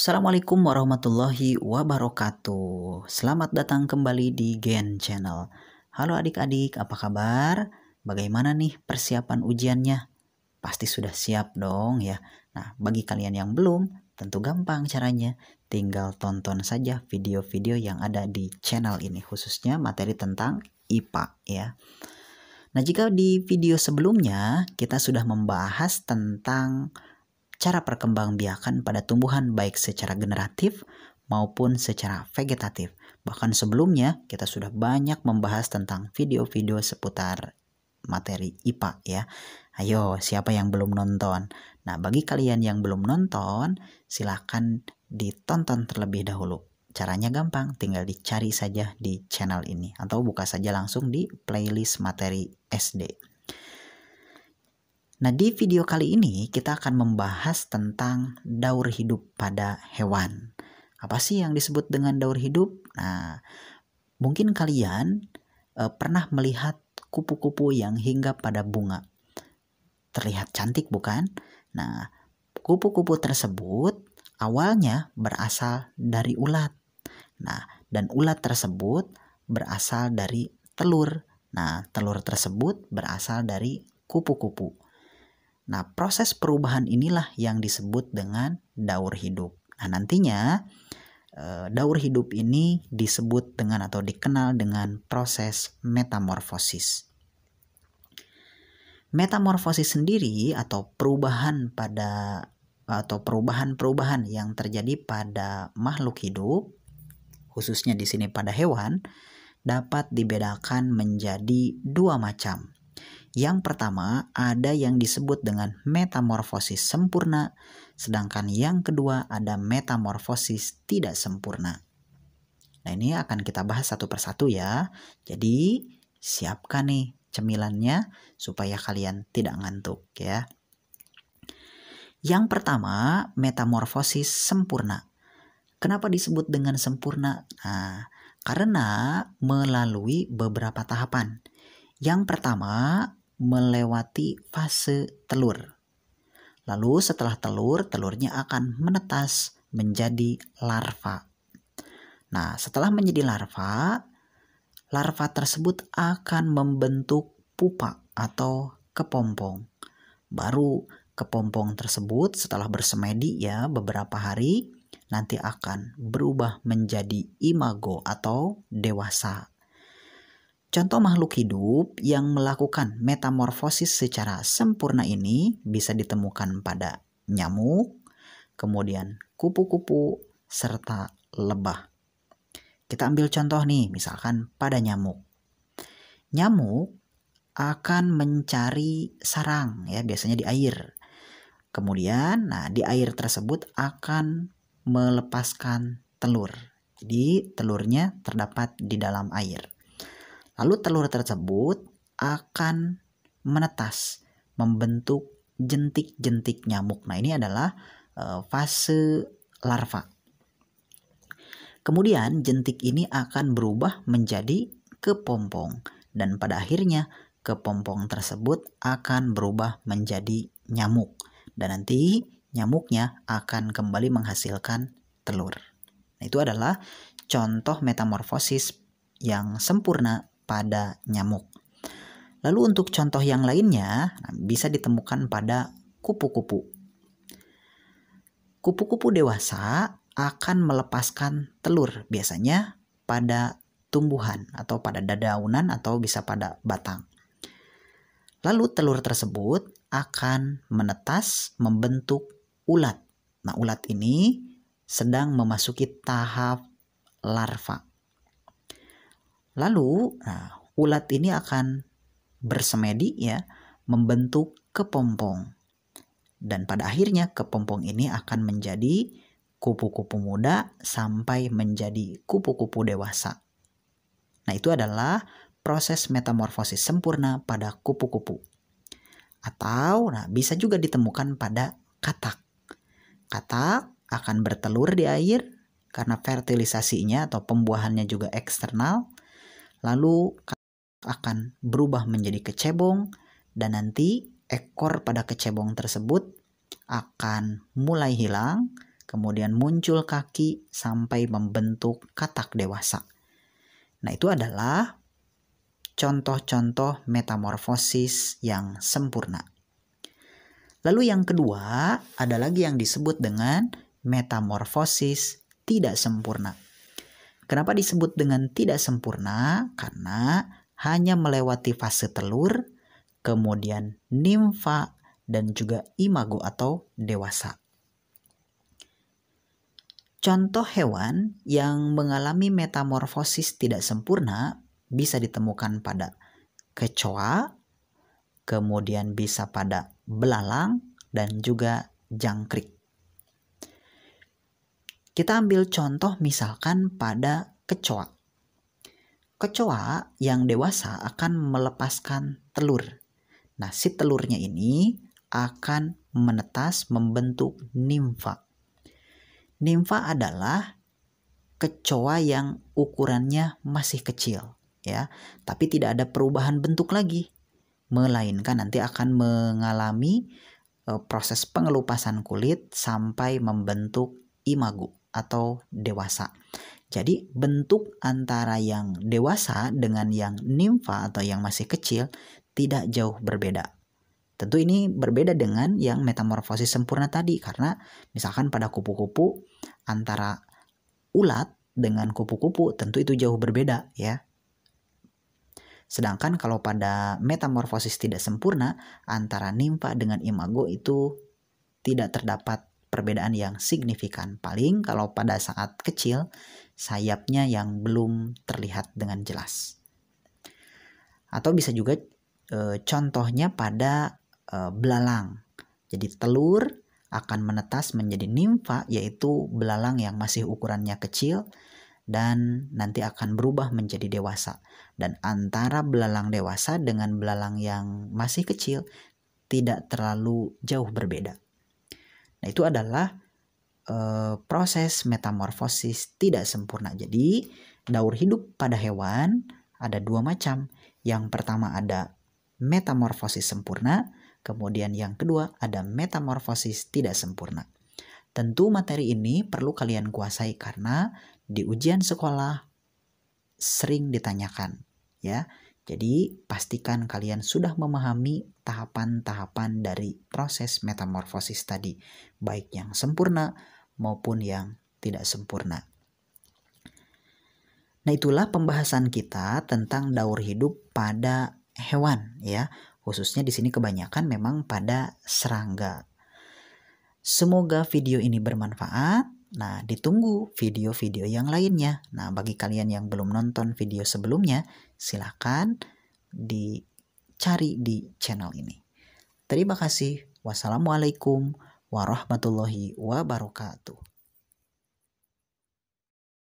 Assalamualaikum warahmatullahi wabarakatuh. Selamat datang kembali di Gen Channel. Halo adik-adik, apa kabar? Bagaimana nih persiapan ujiannya? Pasti sudah siap dong ya. Nah, bagi kalian yang belum, tentu gampang caranya. Tinggal tonton saja video-video yang ada di channel ini, khususnya materi tentang IPA ya. Nah, jika di video sebelumnya kita sudah membahas tentang cara perkembangbiakan pada tumbuhan baik secara generatif maupun secara vegetatif. Bahkan sebelumnya kita sudah banyak membahas tentang video-video seputar materi IPA ya. Ayo, siapa yang belum nonton? Nah, bagi kalian yang belum nonton, silahkan ditonton terlebih dahulu. Caranya gampang, tinggal dicari saja di channel ini atau buka saja langsung di playlist materi SD. Nah, di video kali ini kita akan membahas tentang daur hidup pada hewan. Apa sih yang disebut dengan daur hidup? Nah, mungkin kalian pernah melihat kupu-kupu yang hinggap pada bunga. Terlihat cantik bukan? Nah, kupu-kupu tersebut awalnya berasal dari ulat. Nah, dan ulat tersebut berasal dari telur. Nah, telur tersebut berasal dari kupu-kupu. Nah, proses perubahan inilah yang disebut dengan daur hidup. Nah, nantinya daur hidup ini disebut dengan atau dikenal dengan proses metamorfosis. Metamorfosis sendiri atau perubahan-perubahan yang terjadi pada makhluk hidup, khususnya di sini pada hewan, dapat dibedakan menjadi dua macam. Yang pertama ada yang disebut dengan metamorfosis sempurna, sedangkan yang kedua ada metamorfosis tidak sempurna. Nah, ini akan kita bahas satu persatu ya. Jadi siapkan nih cemilannya supaya kalian tidak ngantuk ya. Yang pertama, metamorfosis sempurna. Kenapa disebut dengan sempurna? Nah, karena melalui beberapa tahapan. Yang pertama, melewati fase telur. Lalu setelah telurnya akan menetas menjadi larva. Nah, setelah menjadi larva tersebut akan membentuk pupa atau kepompong. Baru kepompong tersebut setelah bersemedi ya beberapa hari nanti akan berubah menjadi imago atau dewasa. Contoh makhluk hidup yang melakukan metamorfosis secara sempurna ini bisa ditemukan pada nyamuk, kemudian kupu-kupu, serta lebah. Kita ambil contoh nih, misalkan pada nyamuk. Nyamuk akan mencari sarang ya, biasanya di air. Kemudian, di air tersebut akan melepaskan telur. Jadi telurnya terdapat di dalam air. Lalu telur tersebut akan menetas, membentuk jentik-jentik nyamuk. Nah, ini adalah fase larva. Kemudian jentik ini akan berubah menjadi kepompong. Dan pada akhirnya kepompong tersebut akan berubah menjadi nyamuk. Dan nanti nyamuknya akan kembali menghasilkan telur. Nah, itu adalah contoh metamorfosis yang sempurna pada nyamuk. Lalu untuk contoh yang lainnya bisa ditemukan pada kupu-kupu. Kupu-kupu dewasa akan melepaskan telur biasanya pada tumbuhan atau pada dedaunan atau bisa pada batang. Lalu telur tersebut akan menetas membentuk ulat. Nah, ulat ini sedang memasuki tahap larva. Lalu ulat ini akan bersemedi ya, membentuk kepompong. Dan pada akhirnya kepompong ini akan menjadi kupu-kupu muda sampai menjadi kupu-kupu dewasa. Nah, itu adalah proses metamorfosis sempurna pada kupu-kupu. Atau bisa juga ditemukan pada katak. Katak akan bertelur di air karena fertilisasinya atau pembuahannya juga eksternal. Lalu akan berubah menjadi kecebong dan nanti ekor pada kecebong tersebut akan mulai hilang, kemudian muncul kaki sampai membentuk katak dewasa. Nah, itu adalah contoh-contoh metamorfosis yang sempurna. Lalu yang kedua, ada lagi yang disebut dengan metamorfosis tidak sempurna. Kenapa disebut dengan tidak sempurna? Karena hanya melewati fase telur, kemudian nimfa, dan juga imago atau dewasa. Contoh hewan yang mengalami metamorfosis tidak sempurna bisa ditemukan pada kecoa, kemudian bisa pada belalang, dan juga jangkrik. Kita ambil contoh misalkan pada kecoa. Kecoa yang dewasa akan melepaskan telur. Nah, si telurnya ini akan menetas membentuk nimfa. Nimfa adalah kecoa yang ukurannya masih kecil, ya, tapi tidak ada perubahan bentuk lagi, melainkan nanti akan mengalami proses pengelupasan kulit sampai membentuk imago atau dewasa. Jadi bentuk antara yang dewasa dengan yang nimfa atau yang masih kecil tidak jauh berbeda. Tentu ini berbeda dengan yang metamorfosis sempurna tadi, karena misalkan pada kupu-kupu antara ulat dengan kupu-kupu tentu itu jauh berbeda, ya. Sedangkan kalau pada metamorfosis tidak sempurna antara nimfa dengan imago itu tidak terdapat perbedaan yang signifikan. Paling kalau pada saat kecil sayapnya yang belum terlihat dengan jelas. Atau bisa juga contohnya pada belalang. Jadi telur akan menetas menjadi nimfa, yaitu belalang yang masih ukurannya kecil dan nanti akan berubah menjadi dewasa. Dan antara belalang dewasa dengan belalang yang masih kecil tidak terlalu jauh berbeda. Nah, itu adalah proses metamorfosis tidak sempurna. Jadi daur hidup pada hewan ada dua macam. Yang pertama ada metamorfosis sempurna, kemudian yang kedua ada metamorfosis tidak sempurna. Tentu materi ini perlu kalian kuasai karena di ujian sekolah sering ditanyakan, ya. Jadi pastikan kalian sudah memahami tahapan-tahapan dari proses metamorfosis tadi, baik yang sempurna maupun yang tidak sempurna. Nah, itulah pembahasan kita tentang daur hidup pada hewan, ya. Khususnya di sini kebanyakan memang pada serangga. Semoga video ini bermanfaat. Nah, ditunggu video-video yang lainnya. Nah, bagi kalian yang belum nonton video sebelumnya, silakan dicari di channel ini. Terima kasih. Wassalamualaikum warahmatullahi wabarakatuh.